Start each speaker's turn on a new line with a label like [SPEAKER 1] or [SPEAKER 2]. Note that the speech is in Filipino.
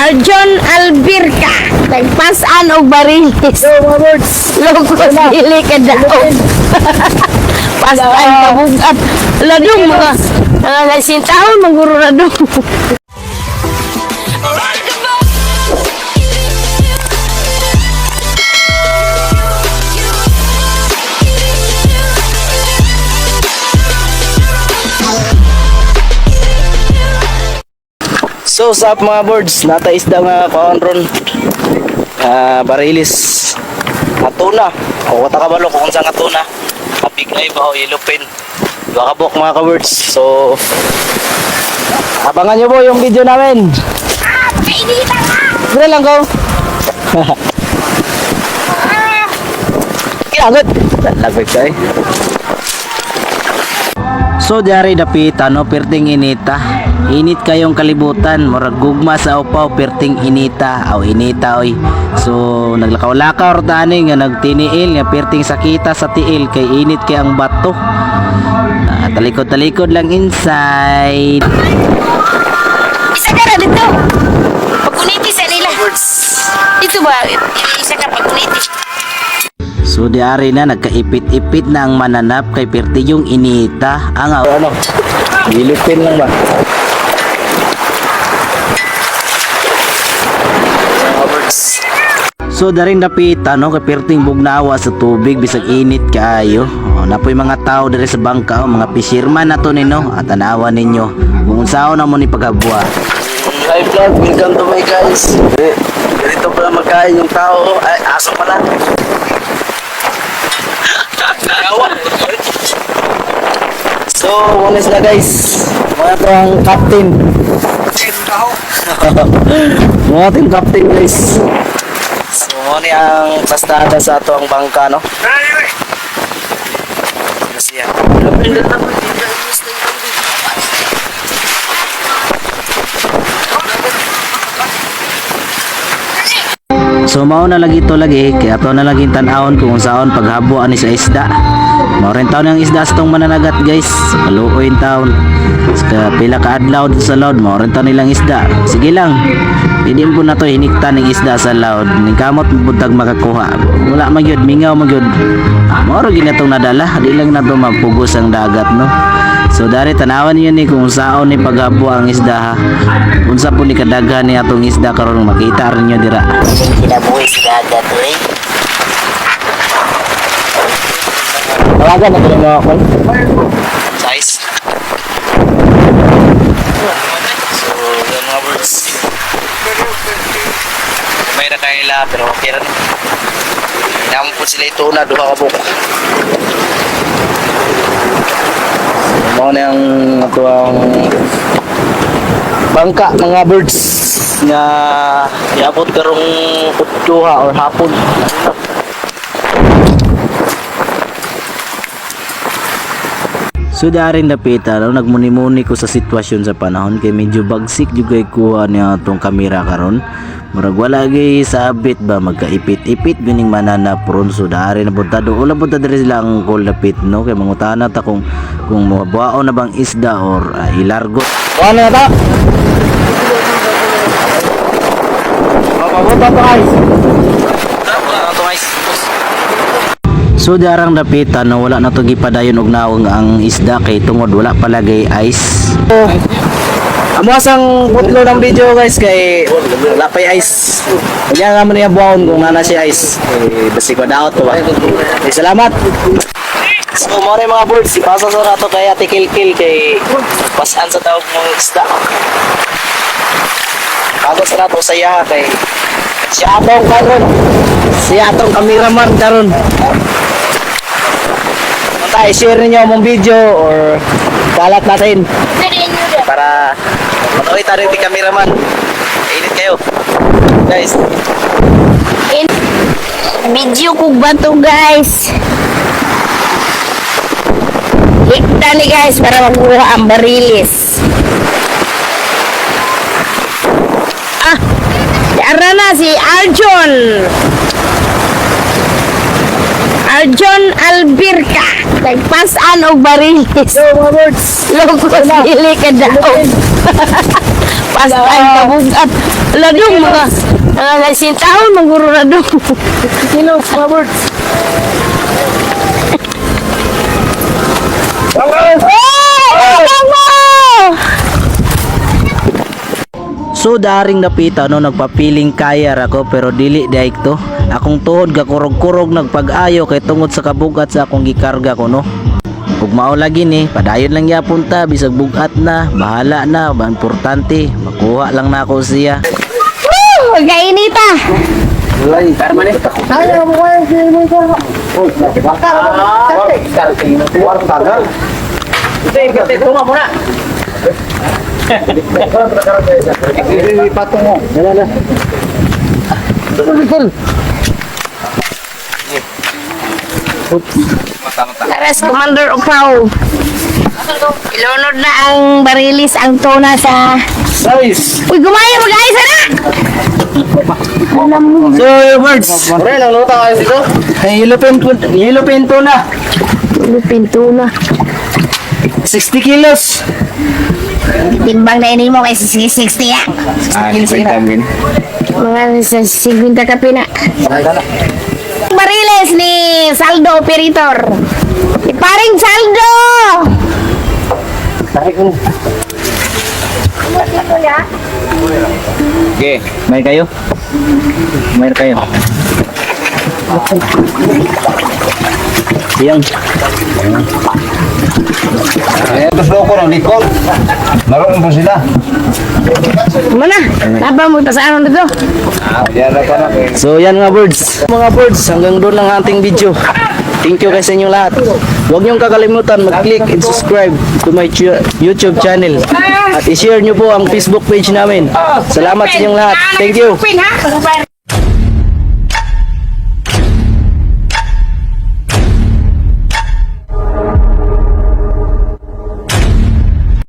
[SPEAKER 1] Arjon Albirca, nagpasan og barilis. Lugos dili ka daog. Pastan kabugat. Ladong mga sintaon maguro ladong.
[SPEAKER 2] So sa mga birds, nata isda nga kaon ron. Barilis. Atuna. O wata ka balo kung saan atuna. Kapigay ba o yellowfin. Dua ka bok mga ka-birds. So abangan nyo po yung video namin.
[SPEAKER 1] Kainita ka!
[SPEAKER 2] Sige lang ko. Kiangot. Lagwit ka eh. So diari dapit ano perting inita. Init kayong kalibutan, murag gugma sa upaw perting inita aw inita oy. So naglakaw-lakaw tani nga nagtiniil nga perting sakita sa tiil kay init kay ang bato. Talikod-talikod lang inside.
[SPEAKER 1] Isa ka na dito. Pagkuniti sa nila. Ito ba? Isa ka pagkuniti.
[SPEAKER 2] So diari na nagkaipit-ipit na ang mananap kay perti yung inita. Ang ano? Ilipin lang ba? So daring napita no kay perting bugnawa sa tubig bisag init kaayo. Napoy mga tao diri sa bangka, mga fisherman nato nino at tanawan ninyo kung unsaon na mo ni paghabwa. Hi vlog, welcome to my guys. Dito pala magkain yung tao, ay aso pala. So, walis na guys. Mga ito ang captain. Mga ito yung captain guys. So, ano ang pastada sa ito ang bangka, no? Siya. So mao na lagi ito lagi kaya ito na laging tanawon kung saan paghabuan ni sa isda. Maurin taon ang isda sa itong mananagat guys. Kaluoyin taon. Sa pila ka adlaw dito sa loud maurin taon nilang isda. Sige lang. Hindi po na to hinikta ng isda sa loud. Ningkamot buntag makakuha. Wala magyod, mingaw magyod. Mauro ginatong nadala. Di lang na to magpugos ang dagat no. So dari tanawan niyo ni kung saan ni paghabu ang isda ha. Unsa po ni kadaghan ni atong isda karon makita rin niyo dira.
[SPEAKER 1] Kinabuhi sa dagat eh.
[SPEAKER 2] Tawagan na kaya mga kon. Size. So, yan mga birds. May na kaila pero okay rin. Hinamon po sila ito na duha ka buka. Mga na yung ito ang bangka mga birds na iabot karong duha or hapon. So daring dapita no, nagmuni-muni ko sa sitwasyon sa panahon kay medyo bagsik jud kay kuha niya tong kamera karon. Murag wala gay sabit ba magkaipit-ipit gining mananap ron. So dari na punta do ula punta diri sila ang kulapit no kay mangutana ta kung mabuao na bang isda or ilargot. Ano na ta? Mabuta pa guys. So darang dapitan no, wala na to gipadayon og naong ang isda kay tungod wala palagay ice. Amo asang putlo ng video guys kay wala pa ice. Kanya naman niya buhaon kung nana si ice. Basi ko daot to ba. Salamat. So mo rin mga birds, ipasa sa rato kay Ate Kilkil kay pasan sa tawag mong isda. Bago sa rato saya kay siya atong karon. Siya atong cameraman karon. Tayo share niyo mong video or balat natin para manoy tayo di cameraman. Init kayo guys.
[SPEAKER 1] Video ko ba to guys? Hikta ni guys para makuha ang barilis. Yara na si Arjon Albirca, nagpasan og barilis. Lugos dili ka daog. Pasta ang kabugat. Ladong mga nagsintahon maguro na dong.
[SPEAKER 3] Hello, mga birds.
[SPEAKER 2] So daring napita no nagpapiling kaya ako pero dili daig to. Akong tuhod gakurog-kurog nagpag-ayo kay tungod sa kabugat sa akong gikarga ko no. Ug mao lagi ni padayon lang yapon ta bisag bugat na, bahala na, ba importante makuha lang na ako siya.
[SPEAKER 1] Kainita. Taras Commander Opaw. Ilunod na ang barilis ang tuna sa... Uy, gumaya mag-ayos na!
[SPEAKER 2] So birds,
[SPEAKER 3] Pre, nang luta kayo dito?
[SPEAKER 2] yellow pinto na.
[SPEAKER 1] Pintuna.
[SPEAKER 2] 60 kilos.
[SPEAKER 1] Timbang na ini mo kay 60 ya. Mga sa 50 ka pina. Bariles ni Saldo Operator. Iparing Saldo!
[SPEAKER 2] Okay, may kayo? May kayo. Yang.
[SPEAKER 3] Tapos loko ng likod. Naroon po sila.
[SPEAKER 1] Mana? Taba mo sa ano dito?
[SPEAKER 3] Yan na pa na.
[SPEAKER 2] So yan nga birds. Mga birds, hanggang doon lang ang ating video. Thank you guys sa inyong lahat. Huwag niyong kakalimutan mag-click and subscribe to my YouTube channel. At i-share niyo po ang Facebook page namin. Salamat sa inyong lahat. Thank you.
[SPEAKER 1] Pin ha?